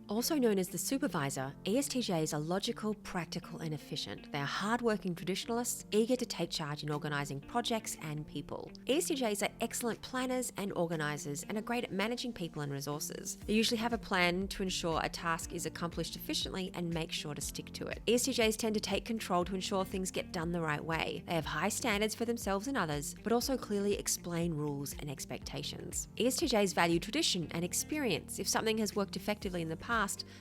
Also known as the supervisor, ESTJs are logical, practical, and efficient. They are hardworking traditionalists, eager to take charge in organising projects and people. ESTJs are excellent planners and organisers and are great at managing people and resources. They usually have a plan to ensure a task is accomplished efficiently and make sure to stick to it. ESTJs tend to take control to ensure things get done the right way. They have high standards for themselves and others, but also clearly explain rules and expectations. ESTJs value tradition and experience. If something has worked effectively in the past,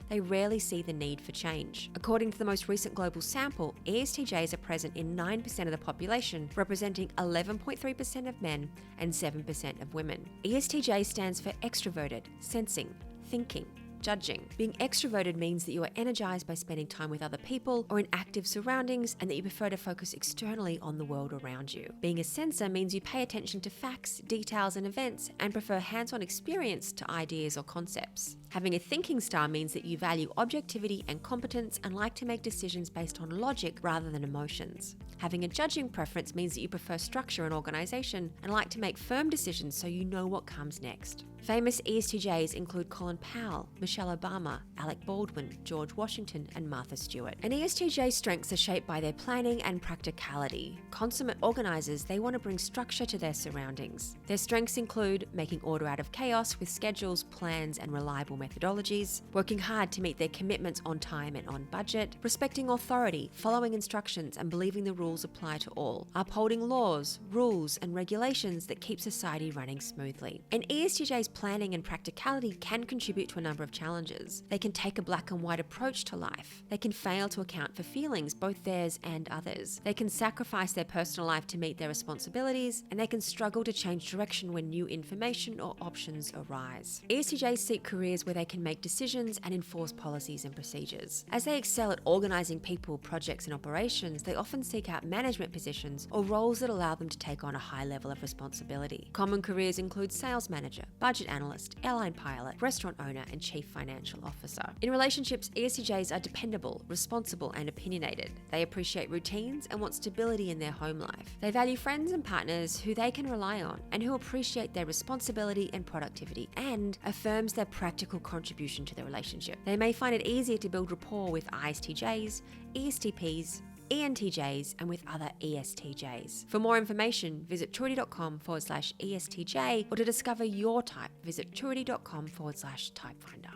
they rarely see the need for change. According to the most recent global sample, ESTJs are present in 9% of the population, representing 11.3% of men and 7% of women. ESTJ stands for extraverted, sensing, thinking, judging. Being extroverted means that you are energized by spending time with other people or in active surroundings, and that you prefer to focus externally on the world around you. Being a sensor means you pay attention to facts, details, and events and prefer hands-on experience to ideas or concepts. Having a thinking style means that you value objectivity and competence and like to make decisions based on logic rather than emotions. Having a judging preference means that you prefer structure and organization and like to make firm decisions so you know what comes next. Famous ESTJs include Colin Powell, Michelle Obama, Alec Baldwin, George Washington, and Martha Stewart. An ESTJ's strengths are shaped by their planning and practicality. Consummate organizers, they want to bring structure to their surroundings. Their strengths include making order out of chaos with schedules, plans, and reliable methodologies, working hard to meet their commitments on time and on budget, respecting authority, following instructions, and believing the rules apply to all, upholding laws, rules, and regulations that keep society running smoothly. An ESTJ's planning and practicality can contribute to a number of challenges. They can take a black and white approach to life. They can fail to account for feelings, both theirs and others. They can sacrifice their personal life to meet their responsibilities, and they can struggle to change direction when new information or options arise. ESTJs seek careers where they can make decisions and enforce policies and procedures. As they excel at organising people, projects, and operations, they often seek out management positions or roles that allow them to take on a high level of responsibility. Common careers include sales manager, budget analyst, airline pilot, restaurant owner, and chief financial officer. In relationships, ESTJs are dependable, responsible, and opinionated. They appreciate routines and want stability in their home life. They value friends and partners who they can rely on and who appreciate their responsibility and productivity, and affirms their practical contribution to the relationship. They may find it easier to build rapport with ISTJs, ESTPs, ENTJs, and with other ESTJs. For more information, visit truity.com/ESTJ, or to discover your type, visit truity.com/typefinder.